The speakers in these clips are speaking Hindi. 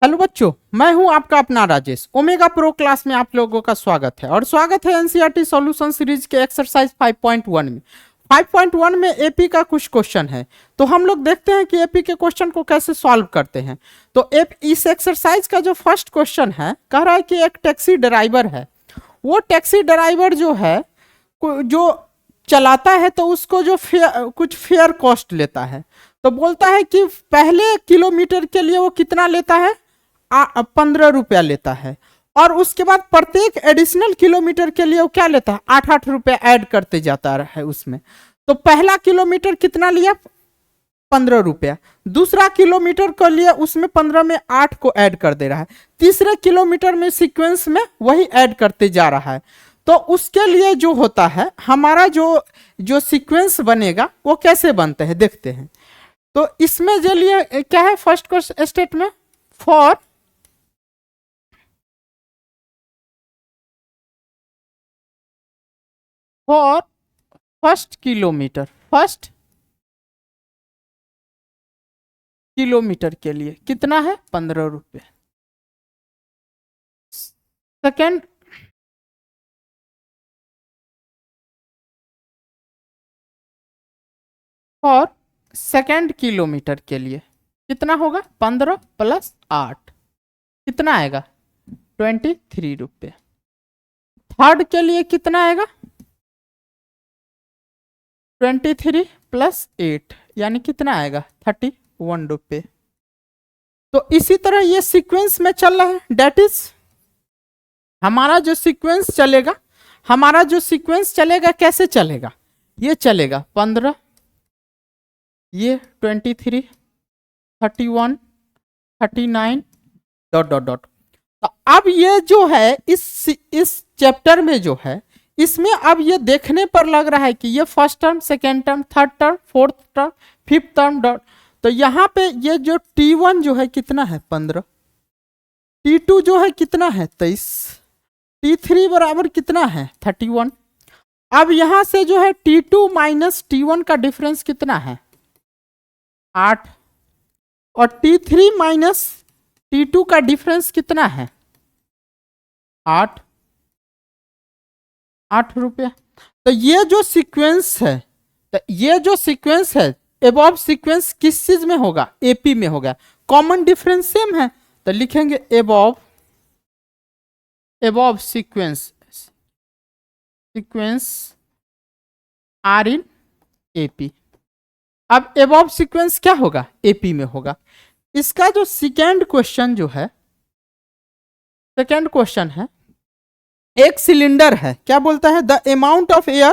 हेलो बच्चों, मैं हूं आपका अपना राजेश। ओमेगा प्रो क्लास में आप लोगों का स्वागत है और स्वागत है एनसीईआरटी सॉल्यूशन सीरीज के एक्सरसाइज 5.1 में। 5.1 में एपी का कुछ क्वेश्चन है, तो हम लोग देखते हैं कि एपी के क्वेश्चन को कैसे सॉल्व करते हैं। तो इस एक्सरसाइज का जो फर्स्ट क्वेश्चन है, कह रहा है कि एक टैक्सी ड्राइवर है। वो टैक्सी ड्राइवर जो है, जो चलाता है तो उसको जो कुछ फेयर कॉस्ट लेता है। तो बोलता है कि पहले किलोमीटर के लिए वो कितना लेता है, 15 रुपया लेता है। और उसके बाद प्रत्येक एडिशनल किलोमीटर के लिए वो क्या लेता है, 8-8 रुपया ऐड करते जाता है उसमें। तो पहला किलोमीटर कितना लिया, 15 रुपया। दूसरा किलोमीटर को लिए उसमें 15 में 8 को ऐड कर दे रहा है। तीसरे किलोमीटर में सीक्वेंस में वही ऐड करते जा रहा है। तो उसके लिए जो होता है, हमारा जो जो सीक्वेंस बनेगा वो कैसे बनते हैं देखते हैं। तो इसमें जो लिए क्या है, first question statement for for first kilometre के लिए कितना है, 15 रुपये। सेकेंड फॉर सेकेंड किलोमीटर के लिए कितना होगा, 15 + 8 कितना आएगा, 23 रुपये। थर्ड के लिए कितना आएगा, 23 + 8 यानी कितना आएगा, 31 रुपये। तो इसी तरह ये सीक्वेंस में चल रहा है। डेट इज हमारा जो सीक्वेंस चलेगा कैसे चलेगा, ये चलेगा 15, ये 23, 31, 39 ... तो अब ये जो है इस चैप्टर में जो है, इसमें अब ये देखने पर लग रहा है कि ये first term, second term, third term, fourth term, fifth term dot. तो यहाँ पे ये जो T1 जो है कितना है, 15। T2 जो है कितना है, 23। T3 बराबर कितना है, 31। अब यहां से जो है T2 - T1 का डिफरेंस कितना है, 8। और T3 - T2 का डिफरेंस कितना है, 8 रुपया। तो ये जो सीक्वेंस है, एबव सीक्वेंस किस चीज में होगा, एपी में होगा। कॉमन डिफरेंस सेम है, तो लिखेंगे above sequence are in AP. अब एबव सीक्वेंस क्या होगा, एपी में होगा। इसका जो सेकेंड क्वेश्चन है, एक सिलेंडर है, क्या बोलता है, the amount of air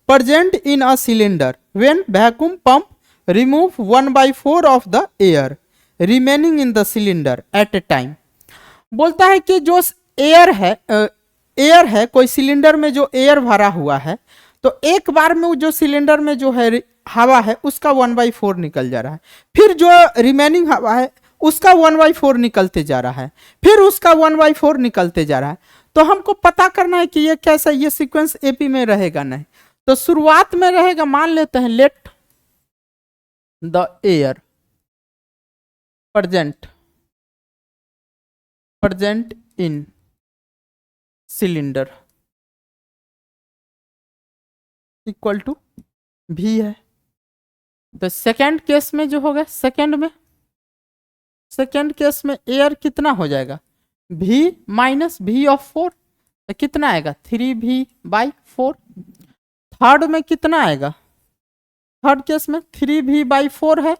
present in a cylinder when vacuum pump remove 1/4 of the air remaining in the cylinder eight A time. बोलता है कि जो एयर है कोई सिलेंडर में जो एयर भरा हुआ है, तो एक बार में जो सिलेंडर में जो है हवा है उसका 1/4 निकल जा रहा है। फिर जो रिमेनिंग हवा है उसका 1/4 निकलते जा रहा है, फिर उसका 1/4 निकलते जा रहा है। तो हमको पता करना है कि ये कैसा, ये सीक्वेंस एपी में रहेगा नहीं। तो शुरुआत में रहेगा, मान लेते हैं let the air present in cylinder equal to भी है। तो सेकेंड केस में जो होगा, सेकेंड केस में एयर कितना हो जाएगा, V - V ऑफ 4, तो कितना आएगा, 3V/4। थर्ड में कितना आएगा, थर्ड केस में 3V/4 है।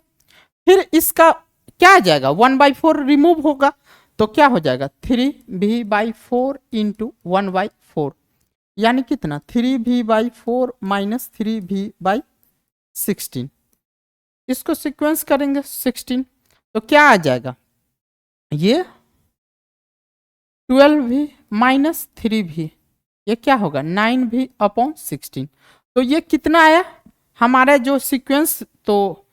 फिर इसका क्या आ जाएगा, 1/4 रिमूव होगा, तो क्या हो जाएगा, 3V/4 इंटू 1/4 यानी कितना, 3V/4 - 3V/16। इसको सीक्वेंस करेंगे 16, तो क्या आ जाएगा, ये 12V - 3V, ये क्या होगा, 9V/16। तो ये कितना आया हमारा जो सीक्वेंस, तो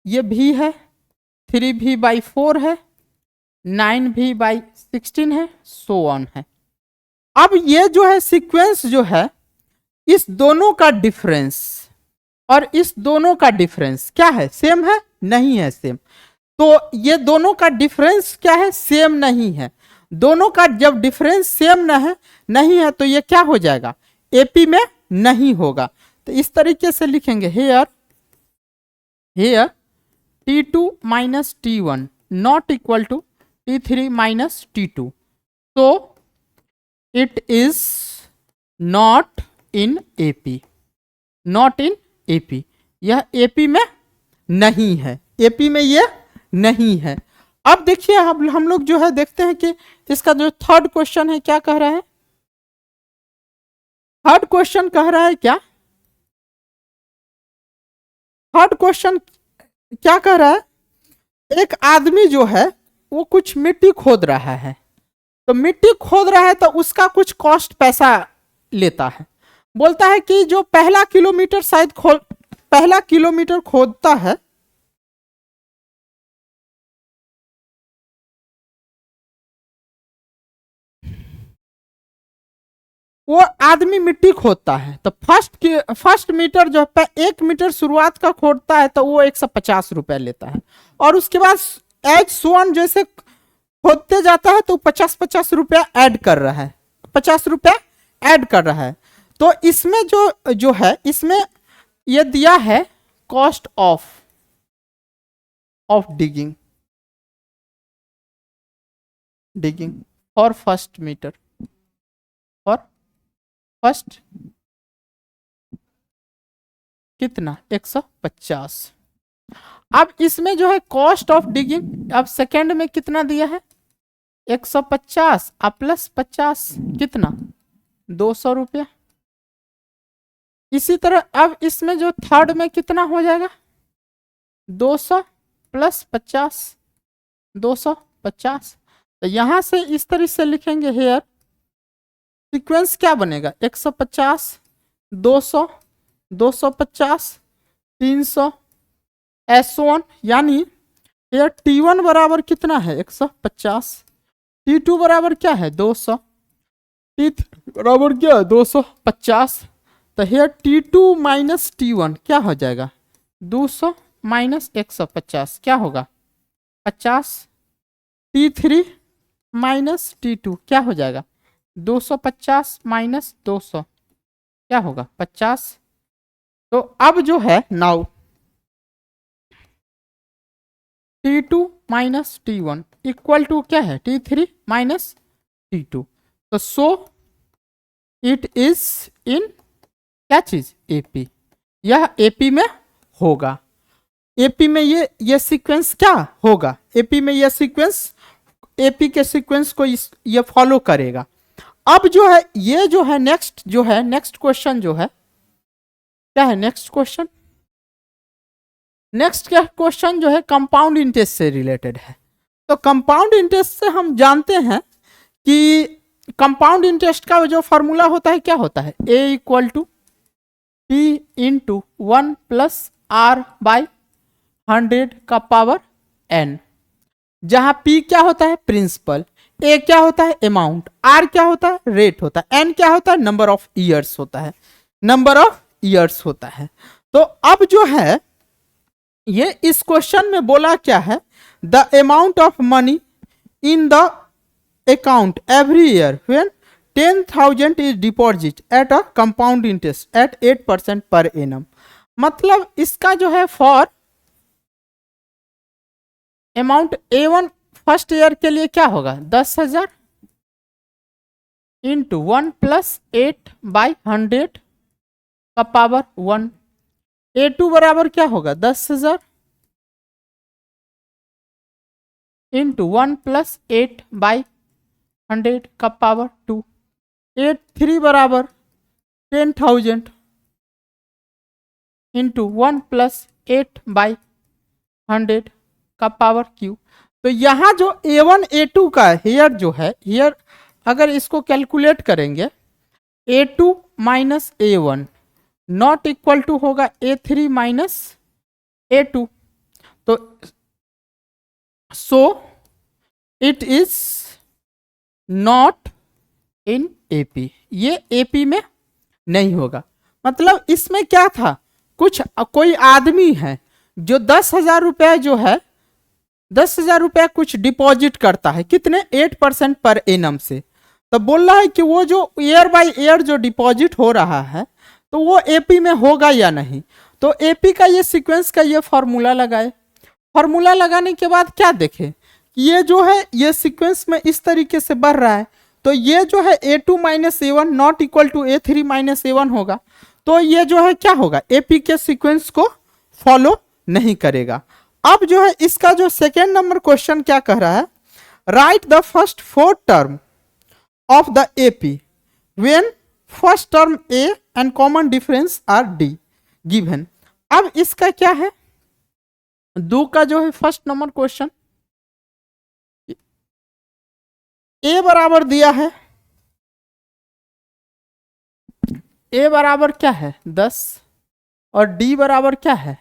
ये V है, 3V/4 है, 9V/16 है, सो ऑन है। अब ये जो है सीक्वेंस जो है, इस दोनों का डिफरेंस और इस दोनों का डिफरेंस क्या है, सेम है, नहीं है सेम। तो ये दोनों का डिफरेंस क्या है, सेम नहीं है। दोनों का जब डिफरेंस सेम नहीं है तो ये क्या हो जाएगा, एपी में नहीं होगा। तो इस तरीके से लिखेंगे here T2 minus T1 not equal to T3 minus T2, तो it is not in AP, not in AP, यह एपी में नहीं है, एपी में ये नहीं है। अब देखिए हम लोग जो है देखते हैं कि इसका जो थर्ड क्वेश्चन है क्या कह रहा है। थर्ड क्वेश्चन कह रहा है क्या, थर्ड क्वेश्चन क्या कह रहा है, एक आदमी जो है वो कुछ मिट्टी खोद रहा है, तो मिट्टी खोद रहा है तो उसका कुछ कॉस्ट पैसा लेता है। बोलता है कि जो पहला किलोमीटर खोदता है, वो आदमी मिट्टी खोदता है, तो फर्स्ट मीटर जो है 1 मीटर शुरुआत का खोदता है तो वो 150 रुपए लेता है, और उसके बाद एच सोन जैसे खोदते जाता है तो 50-50 रुपया ऐड कर रहा है, 50 रुपया ऐड कर रहा है। तो इसमें जो है इसमें ये दिया है cost of digging for first metre, और फर्स्ट कितना 150। अब इसमें जो है कॉस्ट ऑफ डिगिंग, अब सेकेंड में कितना दिया है 150 अब प्लस 50 कितना 200 रुपया। इसी तरह अब इसमें जो थर्ड में कितना हो जाएगा 200 प्लस 50 250। तो यहां से इस तरह से लिखेंगे हेयर सीक्वेंस क्या बनेगा 150 200 250 300 S1, यानी ये T1 बराबर कितना है 150, T2 बराबर क्या है 200, T3 बराबर क्या है 250। तो हेयर T2 माइनस T1 क्या हो जाएगा 200 माइनस 150 क्या होगा 50, T3 माइनस T2 क्या हो जाएगा 250 माइनस 200 क्या होगा 50। तो अब जो है now T2 minus T1 equal to क्या है T3 माइनस T2, तो सो इट इज इन क्या चीज एपी, यह एपी में होगा। एपी में ये सीक्वेंस क्या होगा, एपी में यह सीक्वेंस एपी के सीक्वेंस को ये फॉलो करेगा। अब जो है ये जो है नेक्स्ट क्वेश्चन जो है क्या है नेक्स्ट क्वेश्चन जो है कंपाउंड इंटरेस्ट से रिलेटेड है। तो कंपाउंड इंटरेस्ट से हम जानते हैं कि कंपाउंड इंटरेस्ट का जो फॉर्मूला होता है क्या होता है a equal to P into 1 plus R by 100 का पावर n, जहां P क्या होता है प्रिंसिपल, A क्या होता है अमाउंट, R क्या होता है रेट होता है, N क्या होता है नंबर ऑफ ईयर्स होता है। तो अब जो है ये इस क्वेश्चन में बोला क्या है, the amount of money in the account every year when 10,000 is deposit at a compound interest eight 8% per annum. मतलब इसका जो है for amount A1 first year के लिए क्या होगा 10,000 इंटू 1 प्लस 8 बाई 100 का पावर 1। A2 बराबर क्या होगा 10,000 इंटू 1 प्लस 8 बाई 100 का पावर 2। A3 बराबर 10,000 इंटू 1 प्लस 8 बाई 100 का पावर Q। तो यहाँ जो A1 A2 का हेयर जो है हेयर अगर इसको कैलकुलेट करेंगे A2 minus A1 not equal to होगा A3 माइनस A2, तो so it is not in AP, ये एपी में नहीं होगा। मतलब इसमें क्या था कोई आदमी है जो 10,000 रुपए जो है 10,000 रुपया कुछ डिपॉजिट करता है, कितने 8% पर एनम से। तो बोल रहा है कि वो जो ईयर बाय ईयर जो डिपॉजिट हो रहा है तो वो एपी में होगा या नहीं। तो एपी का ये सीक्वेंस का ये फॉर्मूला लगाए। फॉर्मूला लगाने के बाद क्या देखें, ये जो है ये सीक्वेंस में इस तरीके से बढ़ रहा है, तो ये जो है a2 minus a1 not equal to a3 minus a1 होगा। तो ये जो है क्या होगा, एपी के सीक्वेंस को फॉलो नहीं करेगा। अब जो है इसका जो सेकेंड नंबर क्वेश्चन क्या कह रहा है, write the first 4 term of the AP when first term a and common difference are d given. अब इसका क्या है, 2 का जो है फर्स्ट नंबर क्वेश्चन, a बराबर दिया है, a बराबर क्या है 10 और d बराबर क्या है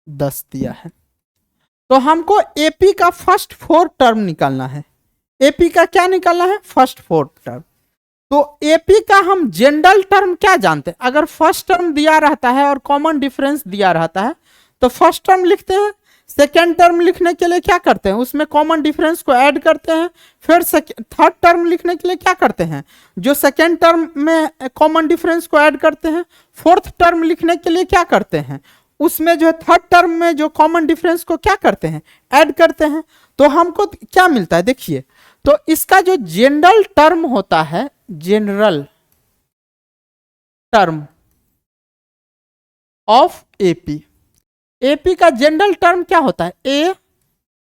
10 दिया है। तो हमको एपी का फर्स्ट 4 टर्म निकालना है। एपी का क्या निकालना है, फर्स्ट 4 टर्म। तो एपी का हम जनरल टर्म क्या जानते हैं, अगर फर्स्ट टर्म दिया रहता है और कॉमन डिफरेंस दिया रहता है तो फर्स्ट टर्म लिखते हैं, सेकेंड टर्म लिखने के लिए क्या करते हैं, उसमें कॉमन डिफरेंस को ऐड करते हैं, फिर थर्ड टर्म लिखने के लिए क्या करते हैं, जो सेकेंड टर्म में कॉमन डिफरेंस को ऐड करते हैं, फोर्थ टर्म लिखने के लिए क्या करते हैं, उसमें जो है थर्ड टर्म में जो कॉमन डिफरेंस को क्या करते हैं, ऐड करते हैं। तो हमको क्या मिलता है, देखिए तो इसका जो जनरल टर्म होता है, general term of AP, AP का जनरल टर्म क्या होता है,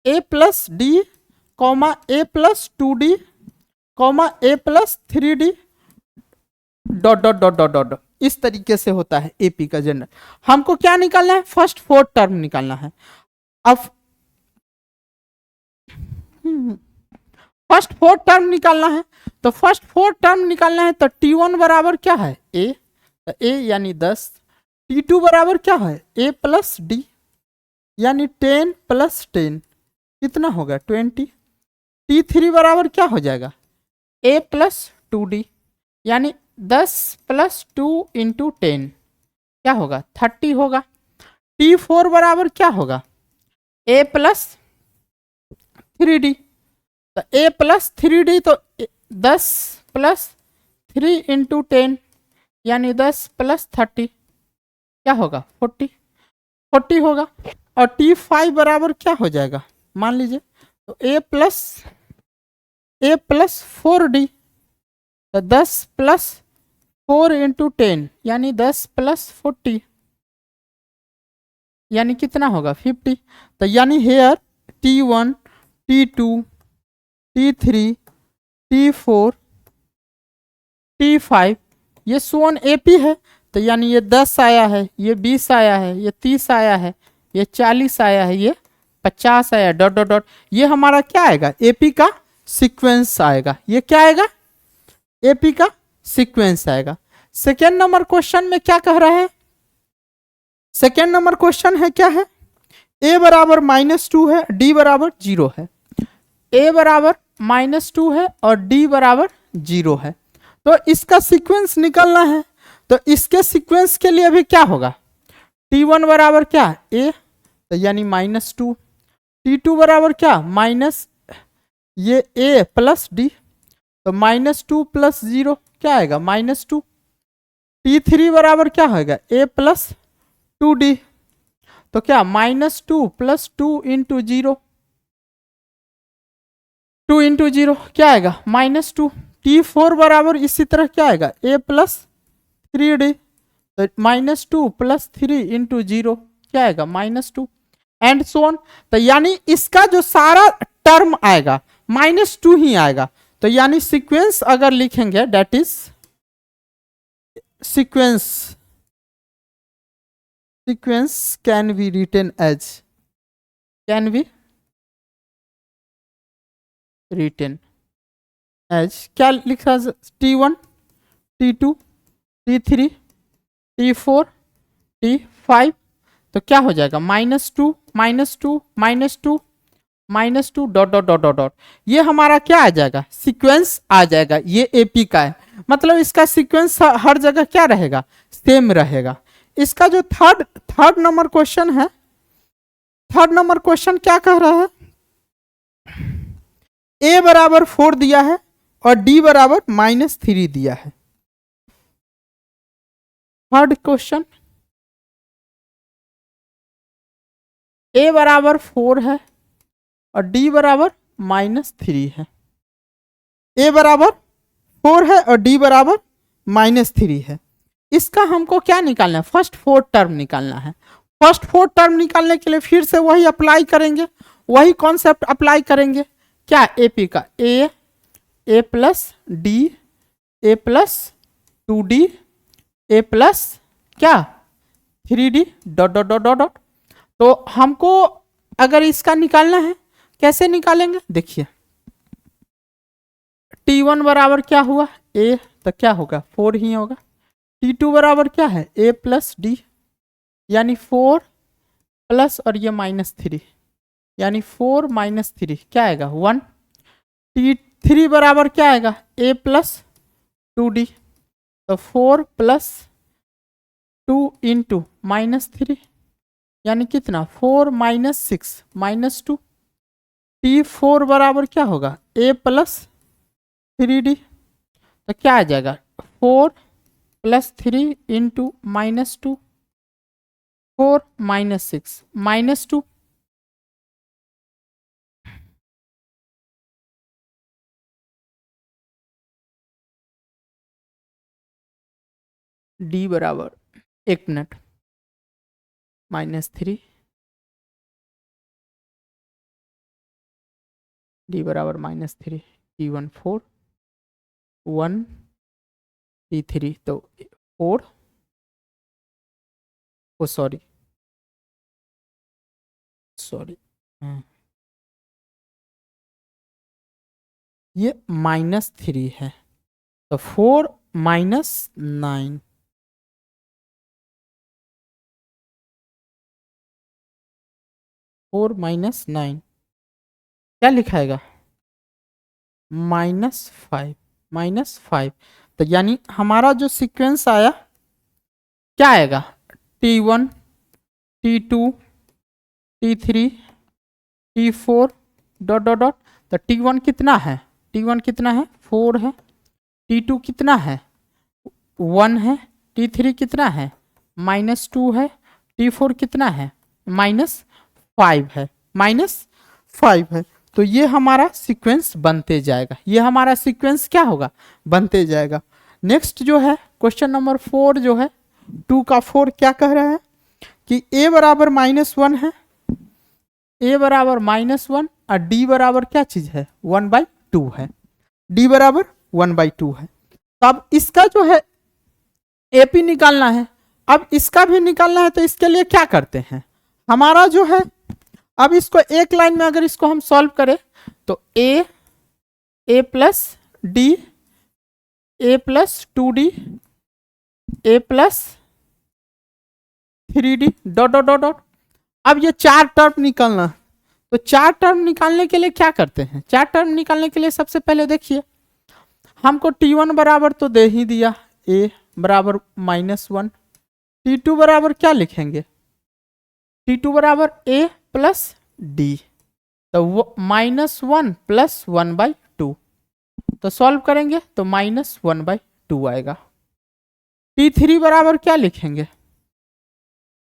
a plus d comma a plus 2d comma a plus 3d dot dot dot dot dot, इस तरीके से होता है एपी का जनरल। हमको क्या निकालना है, फर्स्ट 4 टर्म निकालना है। अब फर्स्ट 4 टर्म निकालना है, तो फर्स्ट 4 टर्म निकालना है तो t1 बराबर क्या है a, तो a यानी 10, t2 बराबर क्या है a प्लस डी यानी 10 प्लस 10 कितना होगा 20, t3 बराबर क्या हो जाएगा a प्लस 2d यानी 10 प्लस 2 इंटू 10 क्या होगा 30 होगा। t4 बराबर क्या होगा a प्लस 3d, तो a प्लस 3d तो 10 प्लस 3 इंटू 10 यानी 10 प्लस 30 क्या होगा 40 होगा। और t5 बराबर क्या हो जाएगा, मान लीजिए तो a प्लस 4d, तो 10 प्लस 4 इंटू 10 यानी 10 प्लस 40 यानी कितना होगा 50। तो यानी hair t1 t2 t3 t4 t5 ये सोन एपी है, तो यानी ये 10 आया है, ये 20 आया है, ये 30 आया है, ये 40 आया है, ये 50 आया डॉट डॉट डॉट, ये हमारा क्या आएगा एपी का सीक्वेंस आएगा। ये क्या आएगा एपी का सीक्वेंस आएगा। सेकेंड नंबर क्वेश्चन में क्या कह रहा है, सेकेंड नंबर क्वेश्चन है क्या है, a बराबर -2 है, d बराबर 0 है, a बराबर -2 है और d बराबर 0 है। तो इसका सीक्वेंस निकालना है, तो इसके सीक्वेंस के लिए अभी क्या होगा, t1 बराबर क्या a, तो यानी -2, t2 बराबर क्या माइनस ये a प्लस d, तो -2 प्लस 0 क्या आएगा -2, t3 बराबर क्या होगा a प्लस 2d, तो क्या -2 प्लस 2 इंटू 0, 2 इंटू 0 क्या आएगा -2, t4 बराबर इसी तरह क्या आएगा a प्लस 3d, तो -2 प्लस 3 इंटू 0 क्या आएगा -2 एंड सो ऑन। तो यानी इसका जो सारा टर्म आएगा -2 ही आएगा। तो यानी सीक्वेंस अगर लिखेंगे that is sequence can be written as, can be written as क्या लिखा t1 t2 t3 t4 t5, तो क्या हो जाएगा -2 dot dot dot dot dot, ये हमारा क्या आ जाएगा सीक्वेंस आ जाएगा। ये एपी का है, मतलब इसका सीक्वेंस हर जगह क्या रहेगा सेम रहेगा। इसका जो थर्ड नंबर क्वेश्चन है थर्ड नंबर क्वेश्चन क्या कह रहा है, ए बराबर 4 दिया है और डी बराबर -3 दिया है। थर्ड क्वेश्चन, ए बराबर 4 है और डी बराबर -3 है। ए बराबर 4 है और डी बराबर -3 है। इसका हमको क्या निकालना है, फर्स्ट 4 टर्म निकालना है। फर्स्ट 4 टर्म निकालने के लिए फिर से वही अप्लाई करेंगे, वही कॉन्सेप्ट अप्लाई करेंगे। क्या, एपी का ए plus d, a plus 2d, a plus क्या 3d dot dot dot dot dot. तो हमको अगर इसका निकालना है, कैसे निकालेंगे, देखिए T1 बराबर क्या हुआ, ए, तो क्या होगा 4 ही होगा। T2 बराबर क्या है, ए प्लस डी, यानी 4 प्लस और ये -3, यानी 4 -3 क्या आएगा 1। T3 बराबर क्या आएगा, ए प्लस 2d, तो 4 प्लस 2 इंटू -3 यानी कितना 4 -6 -2। T4 बराबर क्या होगा, ए प्लस 3d, तो क्या आ जाएगा 4 प्लस 3 इंटू -2, 4 -6 -2। डी बराबर, एक मिनट, -3, डी बराबर -3, T1 4 1 T3 तो 4, ओ सॉरी ये -3 है, तो 4 -9, 4 -9 क्या लिखाएगा -5 -5। तो यानी हमारा जो सीक्वेंस आया क्या आएगा, T1 T2 T3 T4 dot dot dot. तो T1 कितना है, T1 कितना है 4 है, T2 कितना है 1 है, T3 कितना है -2 है, T4 कितना है -5 है, -5 है। तो ये हमारा सीक्वेंस बनते जाएगा, ये हमारा सीक्वेंस क्या होगा, बनते जाएगा। नेक्स्ट जो है क्वेश्चन नंबर 4 जो है 2 का 4 क्या कह रहा है कि ए बराबर -1 है, ए बराबर -1 और डी बराबर क्या चीज है 1/2 है, डी बराबर 1/2 है। तो अब इसका जो है एपी निकालना है, अब इसका भी निकालना है। तो इसके लिए क्या करते हैं, हमारा जो है अब इसको एक लाइन में अगर इसको हम सॉल्व करें तो a plus d, a plus 2d, a plus 3d dot dot dot dot. अब ये 4 टर्म निकालना, तो 4 टर्म निकालने के लिए क्या करते हैं, 4 टर्म निकालने के लिए सबसे पहले देखिए हमको T1 बराबर तो दे ही दिया, ए बराबर -1, T2 बराबर क्या लिखेंगे, T2 बराबर ए प्लस डी, तो -1 प्लस 1/2। तो सॉल्व करेंगे तो -1/2 आएगा। T3 बराबर क्या लिखेंगे,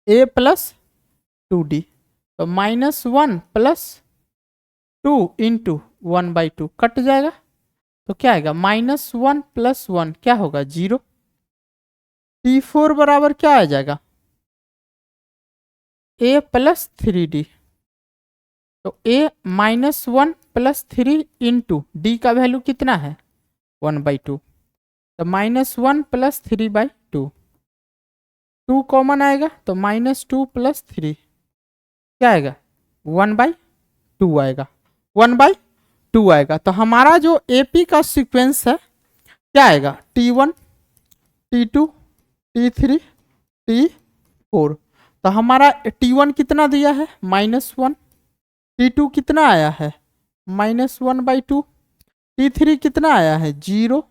ए प्लस 2d, तो -1 प्लस 2 इंटू 1/2 कट जाएगा, तो क्या आएगा -1 प्लस 1 क्या होगा 0। T4 बराबर क्या आ जाएगा, ए प्लस 3d, तो ए -1 प्लस 3 इंटू डी का वैल्यू कितना है 1/2, तो -1 प्लस 3/2, 2 कॉमन आएगा तो -2 प्लस 3 क्या आएगा 1/2 आएगा, 1/2 आएगा। तो हमारा जो एपी का सीक्वेंस है क्या आएगा T1 T2 T3 T4। तो हमारा T1 कितना दिया है -1, T2 कितना आया है -1/2, T3 कितना आया है 0,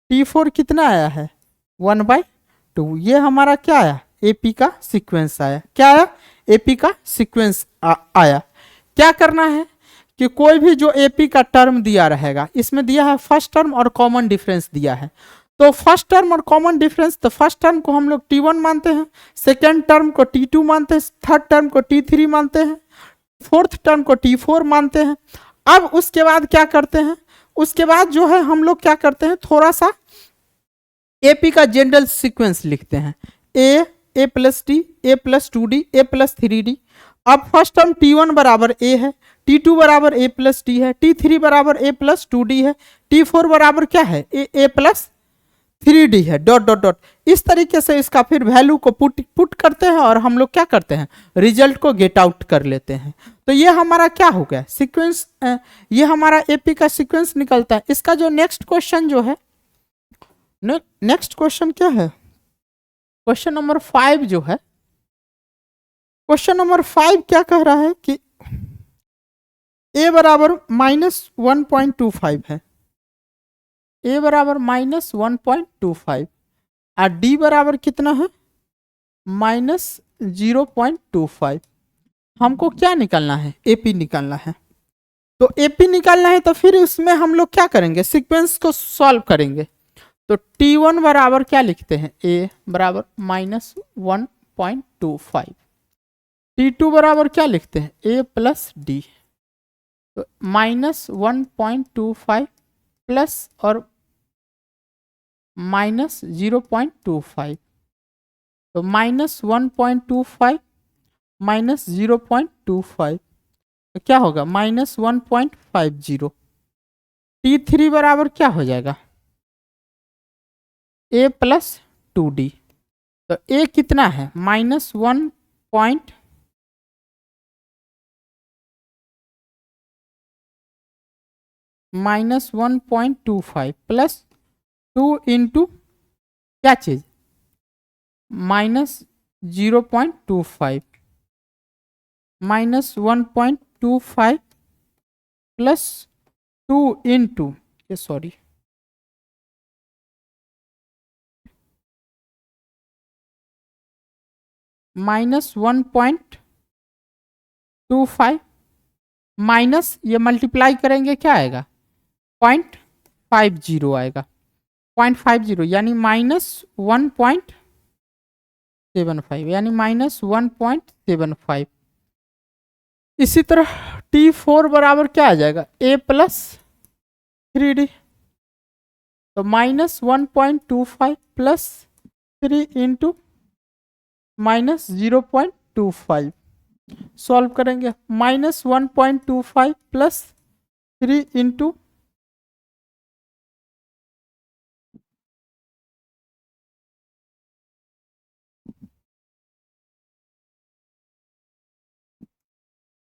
T4 कितना आया है 1/2। ये हमारा क्या आया एपी का सीक्वेंस आया। क्या आया? एपी का सीक्वेंस आया। क्या करना है कि कोई भी जो एपी का टर्म दिया रहेगा, इसमें दिया है फर्स्ट टर्म और कॉमन डिफरेंस दिया है। तो फर्स्ट टर्म और कॉमन डिफरेंस, तो फर्स्ट टर्म को हम लोग T1 मानते हैं, सेकेंड टर्म को T2 मानते हैं, थर्ड टर्म को T3 मानते हैं, फोर्थ टर्म को T4 मानते हैं। अब उसके बाद क्या करते हैं, उसके बाद जो है हम लोग क्या करते हैं, थोड़ा सा एपी का जनरल सीक्वेंस लिखते हैं, ए plus d, a plus 2D, a plus 3D। अब फर्स्ट टर्म T1 बराबर ए है, T2 बराबर ए प्लस डी है, T3 बराबर ए प्लस 2D है, T4 बराबर क्या है, ए प्लस 3D है, डॉट डॉट डॉट। इस तरीके से इसका फिर वैल्यू को पुट करते हैं और हम लोग क्या करते हैं, रिजल्ट को गेट आउट कर लेते हैं। तो ये हमारा क्या हो गया, सीक्वेंस, ये हमारा एपी का सीक्वेंस निकलता है। इसका जो नेक्स्ट क्वेश्चन जो है, नेक्स्ट क्वेश्चन क्या है, क्वेश्चन नंबर 5 जो है, क्वेश्चन नंबर 5 क्या कह रहा है कि ए बराबर -1.25 है, ए बराबर -1.25 और डी बराबर कितना है, -0.25। हमको क्या निकालना है, एपी निकालना है। तो एपी निकालना है तो फिर उसमें हम लोग क्या करेंगे, सीक्वेंस को सॉल्व करेंगे। तो T1 बराबर क्या लिखते हैं, ए बराबर -1.25, T2 बराबर क्या लिखते हैं, ए प्लस डी, तो -1.25 प्लस और -0.25, तो -1.25 -0.25 तो क्या होगा, -1.50। T3 बराबर क्या हो जाएगा, ए प्लस 2D। तो ए कितना है, -1.25 प्लस 2 इंटू क्या चीज, -0.25 -1.25 प्लस 2 इंटू, ये सॉरी -1.25 माइनस ये मल्टीप्लाई करेंगे क्या आएगा, 0.50 आएगा, 0.50 यानी -1.75 यानी -1.75। इसी तरह T4 बराबर क्या आ जाएगा, ए प्लस 3D, तो -1.25 प्लस 3 इंटू -0.25 सॉल्व करेंगे, -1.25 प्लस 3 इंटू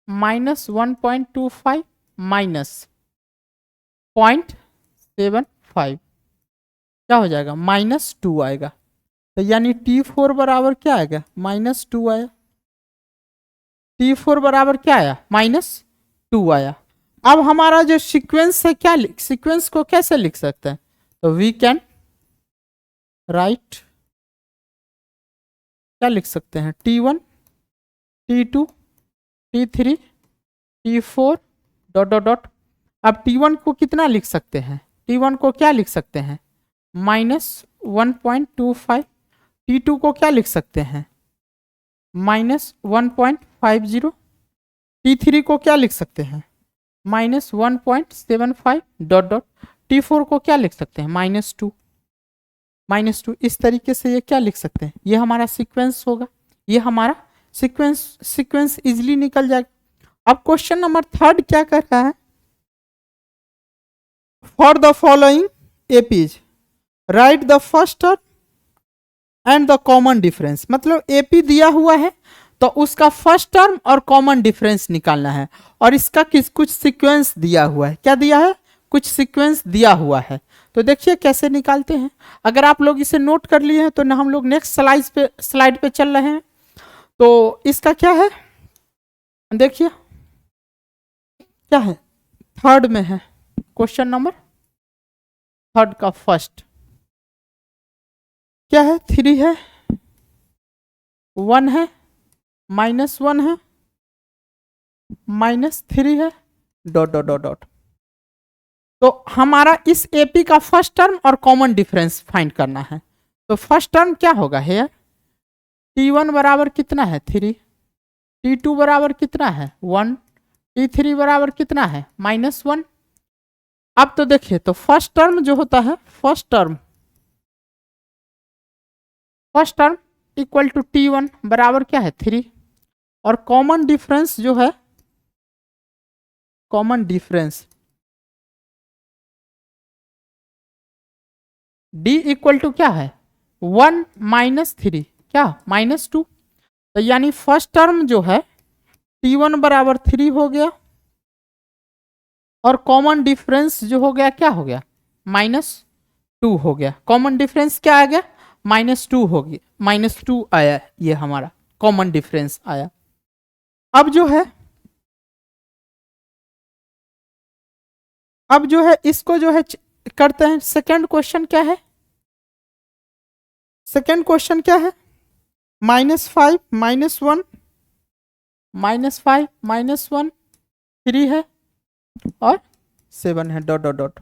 -1.25 माइनस 0.75 क्या हो जाएगा, -2 आएगा। तो यानी T4 बराबर क्या आएगा, -2 आया, T4 बराबर क्या आया, -2 आया। अब हमारा जो सीक्वेंस है, क्या सीक्वेंस को कैसे लिख सकते हैं, तो वी कैन राइट, क्या लिख सकते हैं, T1 T2 T3 T4 dot dot dot. अब T1 को कितना लिख सकते हैं, T1 को क्या लिख सकते हैं, -1.25, T2 को क्या लिख सकते हैं, -1.50, T3 को क्या लिख सकते हैं, -1.75 डॉट डॉट, T4 को क्या लिख सकते हैं, -2। इस तरीके से ये क्या लिख सकते हैं, ये हमारा सीक्वेंस होगा, ये हमारा सीक्वेंस इजिली निकल जाएगा। अब क्वेश्चन नंबर 3 क्या कर रहा है, for the following APs right the first term and the common difference. मतलब एपी दिया हुआ है तो उसका फर्स्ट टर्म और कॉमन डिफरेंस निकालना है, और इसका कुछ सीक्वेंस दिया हुआ है, क्या दिया है, कुछ सीक्वेंस दिया हुआ है। तो देखिए कैसे निकालते हैं। अगर आप लोग इसे नोट कर लिए हैं तो ना, हम लोग नेक्स्ट स्लाइड पे चल रहे हैं। तो इसका क्या है, देखिए क्या है, 3rd में है, क्वेश्चन नंबर 3rd का फर्स्ट क्या है, 3 है, 1 है, -1 है, -3 है, डॉट डॉट डॉट डॉट। तो हमारा इस एपी का फर्स्ट टर्म और कॉमन डिफरेंस फाइंड करना है। तो फर्स्ट टर्म क्या होगा हेयर, T1 बराबर कितना है 3, T2 बराबर कितना है 1, T3 बराबर कितना है -1। अब तो देखिए, तो फर्स्ट टर्म जो होता है, first term equal to T1 बराबर क्या है 3, और कॉमन डिफरेंस जो है, common difference D equal to क्या है 1 -3 क्या -2। तो यानी फर्स्ट टर्म जो है T1 बराबर 3 हो गया, और कॉमन डिफरेंस जो हो गया क्या हो गया -2 हो गया। कॉमन डिफरेंस क्या आ गया -2 हो गया, -2 आया, ये हमारा कॉमन डिफरेंस आया। अब जो है इसको जो है करते हैं। सेकंड क्वेश्चन क्या है, सेकंड क्वेश्चन क्या है, -5 -1 -5 -1 3 है और 7 है, डॉट डॉट डॉट।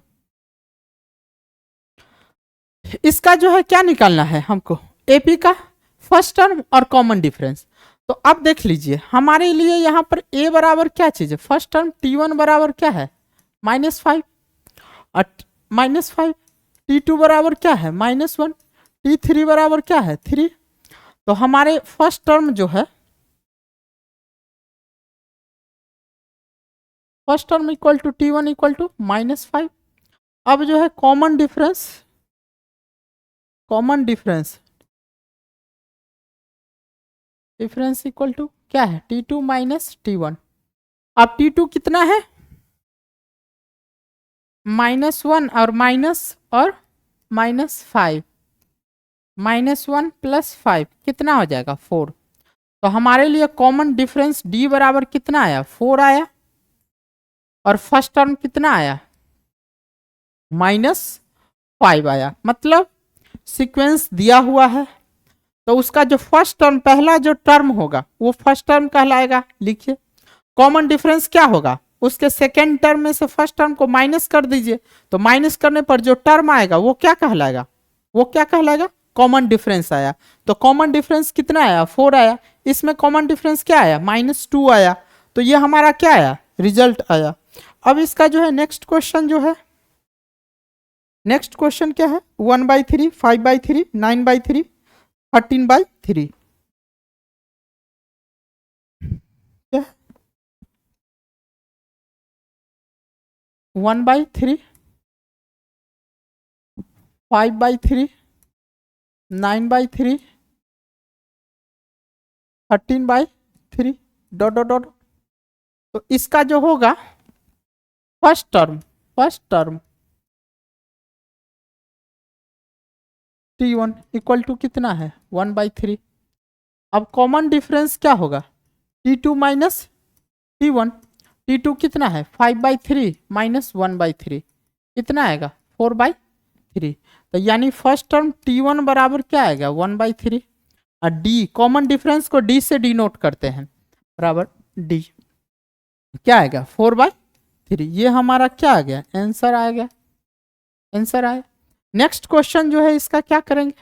इसका जो है क्या निकालना है हमको, एपी का फर्स्ट टर्म और कॉमन डिफरेंस। तो अब देख लीजिए, हमारे लिए यहाँ पर ए बराबर क्या चीज है, फर्स्ट टर्म T1 बराबर क्या है -5 और -5, T2 बराबर क्या है -1, T3 बराबर क्या है 3। तो हमारे फर्स्ट टर्म जो है, first term equal to T1 equal to -5। अब जो है कॉमन डिफरेंस इक्वल टू क्या है T2 माइनस T1। अब T2 कितना है -1 और -5, -1 + 5 कितना हो जाएगा 4। तो हमारे लिए कॉमन डिफरेंस D बराबर कितना आया 4 आया, और फर्स्ट टर्म कितना आया -5 आया। मतलब सीक्वेंस दिया हुआ है, तो उसका जो फर्स्ट टर्म, पहला जो टर्म होगा वो फर्स्ट टर्म कहलाएगा। लिखिए, कॉमन डिफरेंस क्या होगा, उसके सेकेंड टर्म में से फर्स्ट टर्म को माइनस कर दीजिए, तो माइनस करने पर जो टर्म आएगा वो क्या कहलाएगा, कॉमन डिफरेंस आया। तो कॉमन डिफरेंस कितना आया 4 आया, इसमें कॉमन डिफरेंस क्या आया -2 आया। तो ये हमारा क्या आया, रिजल्ट आया। अब इसका जो है नेक्स्ट क्वेश्चन जो है, नेक्स्ट क्वेश्चन क्या है 1/3, 5/3, 9/3, 13/3। 1/3, 5/3, 9/3, 13/3, डॉट डॉट डॉट। तो इसका जो होगा first term T1 equal to कितना है 1/3। अब कॉमन डिफरेंस क्या होगा T2 माइनस T1, T2 कितना है 5/3 - 1/3 कितना आएगा 4/3। तो यानी फर्स्ट टर्म T1 बराबर क्या आएगा 1/3, और D कॉमन डिफरेंस को D से डिनोट करते हैं, बराबर D क्या आएगा 4/3। ये हमारा क्या आ गया, आंसर आ गया, आंसर आया। नेक्स्ट क्वेश्चन जो है इसका क्या करेंगे,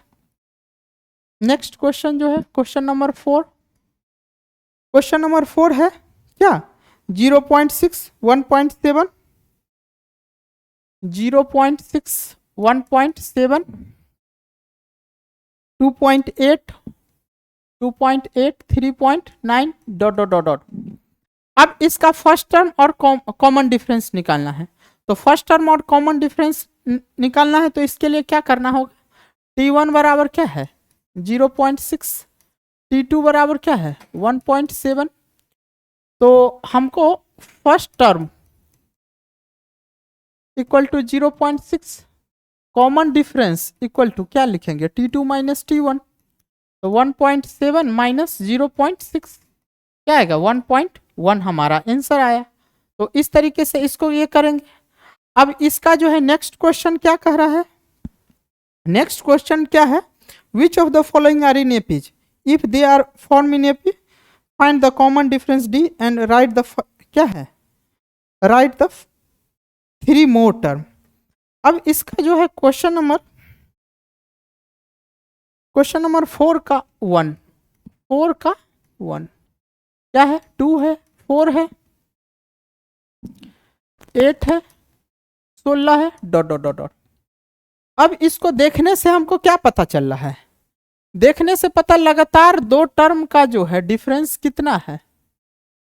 नेक्स्ट क्वेश्चन जो है क्वेश्चन नंबर 4। क्वेश्चन नंबर 4 है क्या 0.6, 1.7, 0.6, 1.7, 2.8, 2.8, 3.9, डॉट डॉट डॉट डॉट। अब इसका फर्स्ट टर्म और कॉमन डिफरेंस निकालना है। तो फर्स्ट टर्म और कॉमन डिफरेंस निकालना है, तो इसके लिए क्या करना होगा, T1 बराबर क्या है 0.6, T2 बराबर क्या है 1.7। तो हमको first term equal to 0.6, common difference equal to क्या लिखेंगे T2 माइनस T1। तो 1.7 माइनस 0.6 क्या आएगा 1.1, हमारा आंसर आया। तो इस तरीके से इसको ये करेंगे। अब इसका जो है नेक्स्ट क्वेश्चन क्या कह रहा है, नेक्स्ट क्वेश्चन क्या है, which of the following are in APs, if they are form in AP find the common difference D and write the क्या है, राइट द 3 मोर टर्म। अब इसका जो है क्वेश्चन नंबर 4 का 1, 4 का 1 क्या है, 2 है, 4 है, 8 है, 16 है, डॉट डॉट डॉट डॉट। अब इसको देखने से हमको क्या पता चल रहा है, देखने से पता लगातार 2 टर्म का जो है डिफरेंस कितना है,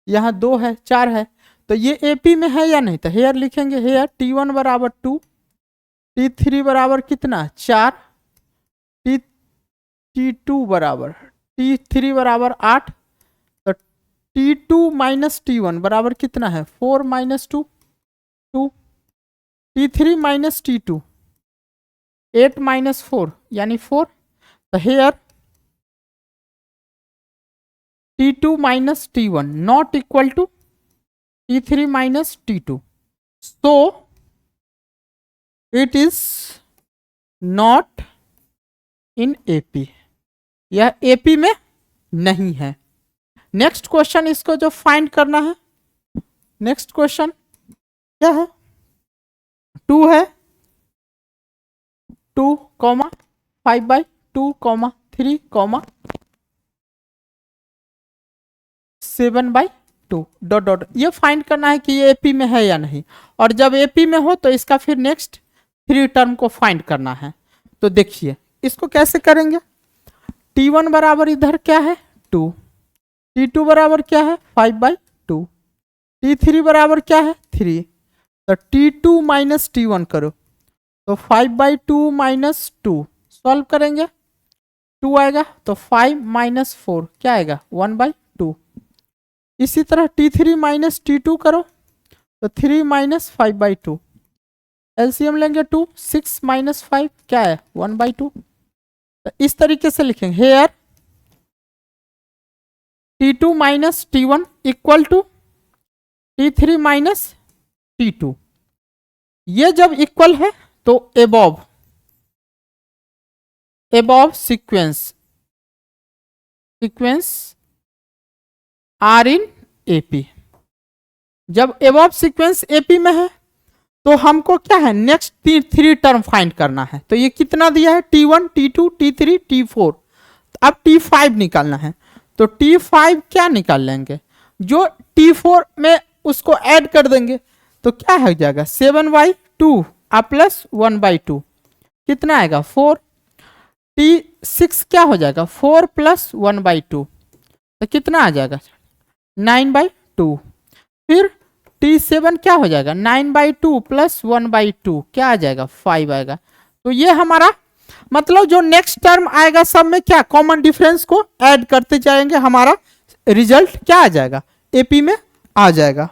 यहाँ 2 है, 4 है, तो ये एपी में है या नहीं, तो हेयर लिखेंगे, हेयर T1 बराबर 2, T3 बराबर कितना 4, T2 बराबर T3 बराबर 8, तो T2 माइनस T1 बराबर कितना है 4 minus 2 2, T3 minus T2 8 minus 4 यानी 4, तो here T2 minus T1 not equal to T3 minus T2, so it is not in AP, यह AP में नहीं है। नेक्स्ट क्वेश्चन इसको जो फाइंड करना है, नेक्स्ट क्वेश्चन क्या है, 2 है, 2 comma 5/2 comma 3 comma 7/2 dot dot, ये फाइंड करना है कि ये एपी में है या नहीं, और जब एपी में हो तो इसका फिर नेक्स्ट 3 टर्म को फाइंड करना है। तो देखिए इसको कैसे करेंगे, T1 बराबर इधर क्या है 2, T2 बराबर क्या है 5/2, T3 बराबर क्या है 3, तो T2 माइनस T1 करो तो 5/2 माइनस 2 सॉल्व करेंगे 2 आएगा, तो 5 माइनस 4 क्या आएगा 1/2। इसी तरह T3 माइनस T2 करो तो 3 माइनस 5/2, एलसीएम लेंगे 2, 6 माइनस 5 क्या है 1/2। तो इस तरीके से लिखेंगे, here T2 minus T1 equal to T3 minus T2, ये जब इक्वल है तो above sequence are in AP, जब एबॉव सीक्वेंस एपी में है तो हमको क्या है नेक्स्ट 3 टर्म फाइंड करना है। तो ये कितना दिया है T1 T2 T3 T4, अब T5 निकालना है, तो T5 क्या निकाल लेंगे, जो T4 में उसको ऐड कर देंगे तो क्या हो जाएगा 7/2 प्लस 1/2 कितना आएगा 4, T6 क्या हो जाएगा 4 प्लस 1/2 तो कितना आ जाएगा 9/2, फिर T7 क्या हो जाएगा 9/2 प्लस 1/2 क्या आ जाएगा 5 आएगा। तो ये हमारा मतलब जो नेक्स्ट टर्म आएगा सब में क्या कॉमन डिफरेंस को ऐड करते जाएंगे, हमारा रिजल्ट क्या आ जाएगा एपी में आ जाएगा।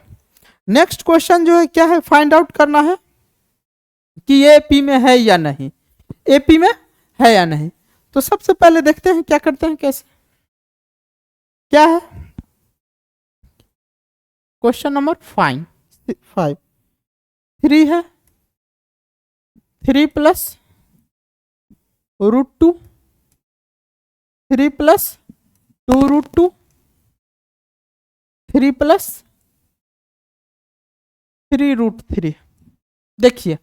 नेक्स्ट क्वेश्चन जो है क्या है, फाइंड आउट करना है कि ये एपी में है या नहीं, एपी में है या नहीं। तो सबसे पहले देखते हैं क्या करते हैं, कैसे क्या है क्वेश्चन नंबर 5 3 है, 3 प्लस √2, 3 प्लस 2√2, 3 प्लस 3√3। देखिए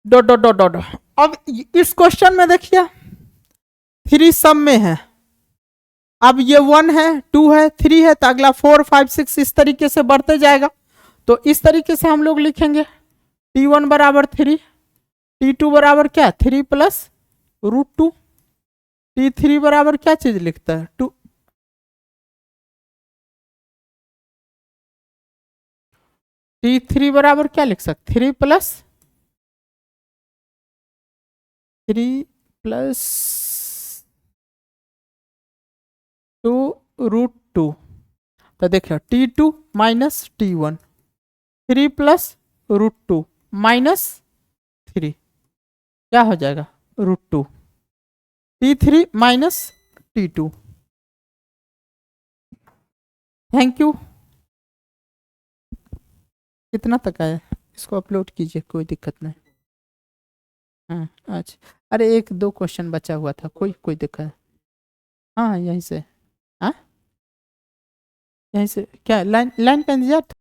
डॉट डॉट डॉट डॉट, अब इस क्वेश्चन में देखिए 3 सब में है, अब ये 1 है 2 है 3 है, तो अगला 4 5 6 इस तरीके से बढ़ते जाएगा। तो इस तरीके से हम लोग लिखेंगे T1 बराबर 3, T2 बराबर क्या 3 प्लस √2, T3 बराबर क्या चीज लिखता है 2, T3 बराबर क्या लिख सकते 3 प्लस 2√2, तो देखिए T2 minus T1 3 plus √2 minus 3 क्या हो जाएगा √2, T3 minus T2। Thank you. कितना तक आया इसको अपलोड कीजिए, कोई दिक्कत नहीं। अच्छा, अरे एक दो क्वेश्चन बचा हुआ था, कोई कोई दिक्कत है? हाँ यहीं से। हाँ यहीं से क्या लाइन लाइन का इंतजार था?